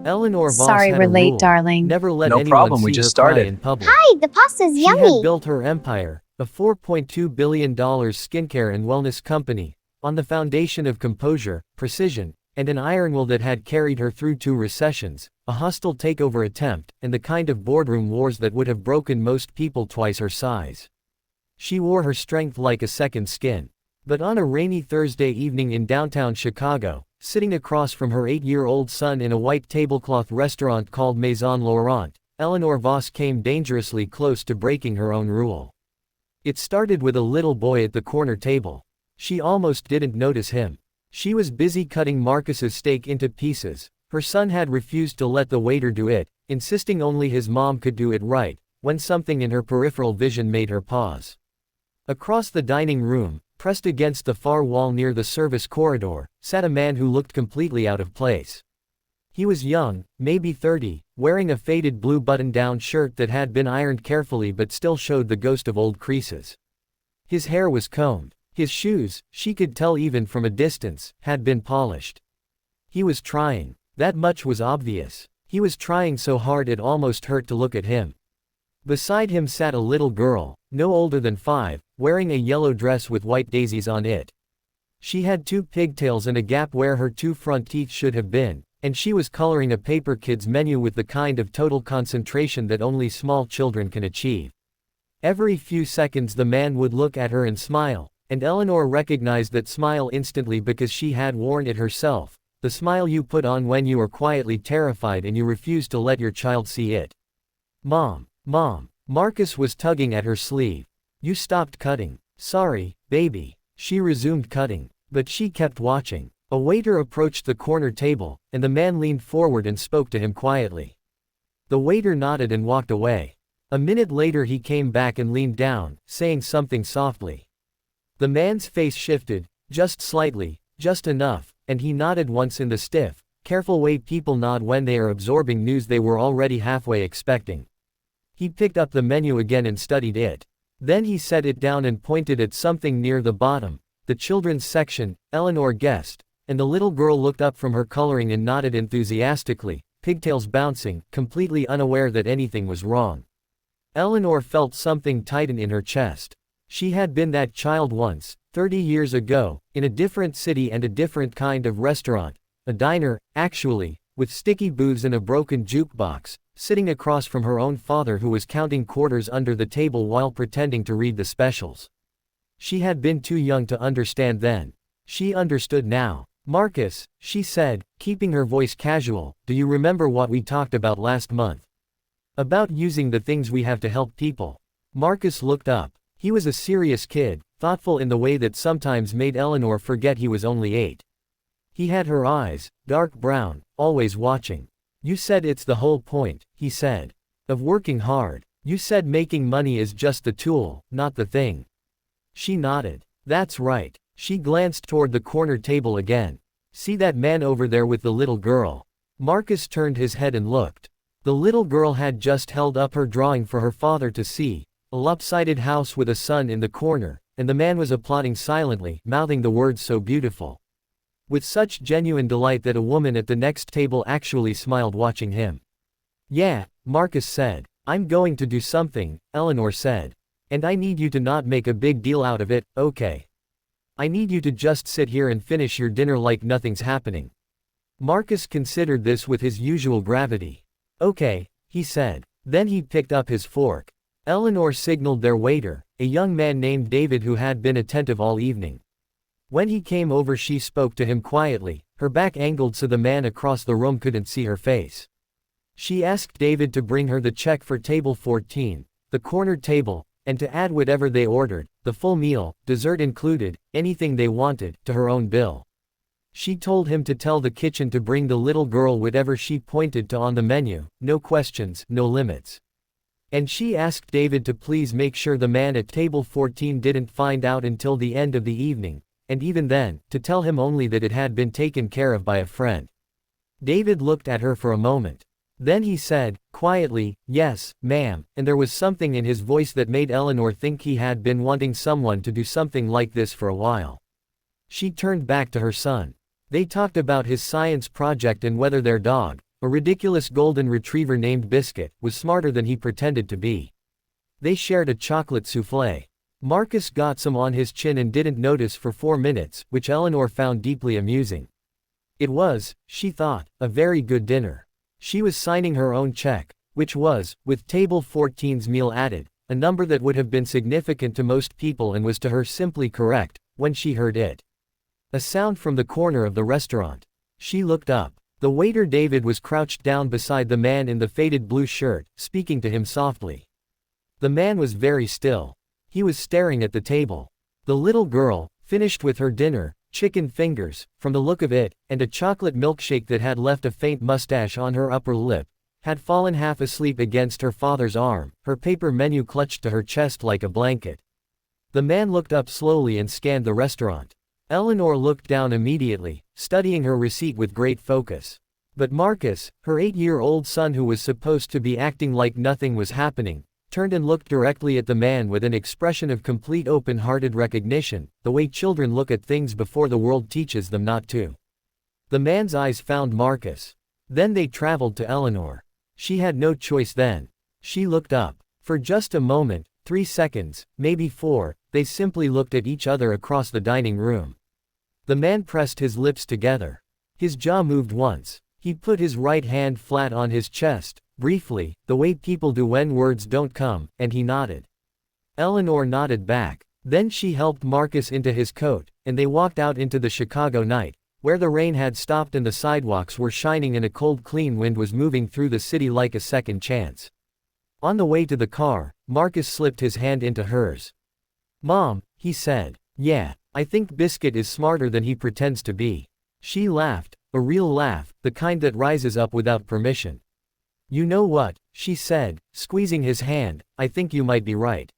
Eleanor Voss Sorry had we're a late, rule: darling. never let No anyone problem, we see her just cry started. in public. Hi, the pasta's She had yummy. built her empire, a $4.2 billion skincare and wellness company, on the foundation of composure, precision, and an iron will that had carried her through 2 recessions, a hostile takeover attempt, and the kind of boardroom wars that would have broken most people twice her size. She wore her strength like a second skin. But on a rainy Thursday evening in downtown Chicago, sitting across from her 8-year-old son in a white tablecloth restaurant called Maison Laurent, Eleanor Voss came dangerously close to breaking her own rule. It started with a little boy at the corner table. She almost didn't notice him. She was busy cutting Marcus's steak into pieces. Her son had refused to let the waiter do it, insisting only his mom could do it right, when something in her peripheral vision made her pause. Across the dining room, pressed against the far wall near the service corridor, sat a man who looked completely out of place. He was young, maybe 30, wearing a faded blue button-down shirt that had been ironed carefully but still showed the ghost of old creases. His hair was combed. His shoes, she could tell even from a distance, had been polished. He was trying. That much was obvious. He was trying so hard it almost hurt to look at him. Beside him sat a little girl, no older than 5, wearing a yellow dress with white daisies on it. She had 2 pigtails and a gap where her 2 front teeth should have been, and she was coloring a paper kid's menu with the kind of total concentration that only small children can achieve. Every few seconds the man would look at her and smile, and Eleanor recognized that smile instantly because she had worn it herself, the smile you put on when you are quietly terrified and you refuse to let your child see it. Mom. Marcus was tugging at her sleeve. You stopped cutting. Sorry, baby. She resumed cutting, but she kept watching. A waiter approached the corner table, and the man leaned forward and spoke to him quietly. The waiter nodded and walked away. A minute later he came back and leaned down, saying something softly. The man's face shifted, just slightly, just enough, and he nodded once in the stiff, careful way people nod when they are absorbing news they were already halfway expecting. He picked up the menu again and studied it. Then he set it down and pointed at something near the bottom, the children's section, Eleanor guessed, and the little girl looked up from her coloring and nodded enthusiastically, pigtails bouncing, completely unaware that anything was wrong. Eleanor felt something tighten in her chest. She had been that child once, 30 years ago, in a different city and a different kind of restaurant, a diner, actually, with sticky booths and a broken jukebox, sitting across from her own father who was counting quarters under the table while pretending to read the specials. She had been too young to understand then. She understood now. Marcus, she said, keeping her voice casual, do you remember what we talked about last month? About using the things we have to help people. Marcus looked up. He was a serious kid, thoughtful in the way that sometimes made Eleanor forget he was only 8. He had her eyes, dark brown, always watching. You said it's the whole point, he said. Of working hard. You said making money is just the tool, not the thing. She nodded. That's right. She glanced toward the corner table again. See that man over there with the little girl? Marcus turned his head and looked. The little girl had just held up her drawing for her father to see, a lopsided house with a sun in the corner, and the man was applauding silently, mouthing the words so beautiful. With such genuine delight that a woman at the next table actually smiled watching him. Yeah, Marcus said. I'm going to do something, Eleanor said. And I need you to not make a big deal out of it, okay? I need you to just sit here and finish your dinner like nothing's happening. Marcus considered this with his usual gravity. Okay, he said. Then he picked up his fork. Eleanor signaled their waiter, a young man named David who had been attentive all evening. When he came over she spoke to him quietly, her back angled so the man across the room couldn't see her face. She asked David to bring her the check for table 14, the corner table, and to add whatever they ordered, the full meal, dessert included, anything they wanted, to her own bill. She told him to tell the kitchen to bring the little girl whatever she pointed to on the menu, no questions, no limits. And she asked David to please make sure the man at table 14 didn't find out until the end of the evening, and even then, to tell him only that it had been taken care of by a friend. David looked at her for a moment. Then he said, quietly, yes, ma'am, and there was something in his voice that made Eleanor think he had been wanting someone to do something like this for a while. She turned back to her son. They talked about his science project and whether their dog, A ridiculous golden retriever named Biscuit was smarter than he pretended to be. They shared a chocolate souffle. Marcus got some on his chin and didn't notice for 4 minutes, which Eleanor found deeply amusing. It was, she thought, a very good dinner. She was signing her own check, which was, with table 14's meal added, a number that would have been significant to most people and was to her simply correct, when she heard it. A sound from the corner of the restaurant. She looked up. The waiter David was crouched down beside the man in the faded blue shirt, speaking to him softly. The man was very still. He was staring at the table. The little girl, finished with her dinner, chicken fingers, from the look of it, and a chocolate milkshake that had left a faint mustache on her upper lip, had fallen half asleep against her father's arm, her paper menu clutched to her chest like a blanket. The man looked up slowly and scanned the restaurant. Eleanor looked down immediately, studying her receipt with great focus. But Marcus, her 8-year-old son who was supposed to be acting like nothing was happening, turned and looked directly at the man with an expression of complete open-hearted recognition, the way children look at things before the world teaches them not to. The man's eyes found Marcus. Then they traveled to Eleanor. She had no choice then. She looked up. For just a moment, 3 seconds, maybe 4, they simply looked at each other across the dining room. The man pressed his lips together. His jaw moved once. He put his right hand flat on his chest, briefly, the way people do when words don't come, and he nodded. Eleanor nodded back. Then she helped Marcus into his coat, and they walked out into the Chicago night, where the rain had stopped and the sidewalks were shining and a cold clean wind was moving through the city like a second chance. On the way to the car, Marcus slipped his hand into hers. "Mom," he said. "Yeah, I think Biscuit is smarter than he pretends to be." She laughed, a real laugh, the kind that rises up without permission. "You know what," she said, squeezing his hand, "I think you might be right."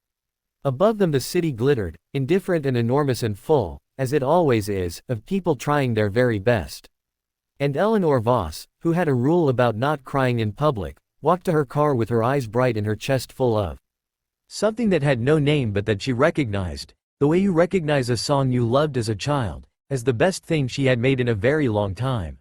Above them the city glittered, indifferent and enormous and full, as it always is, of people trying their very best. And Eleanor Voss, who had a rule about not crying in public, walked to her car with her eyes bright and her chest full of something that had no name but that she recognized, the way you recognize a song you loved as a child, as the best thing she had made in a very long time.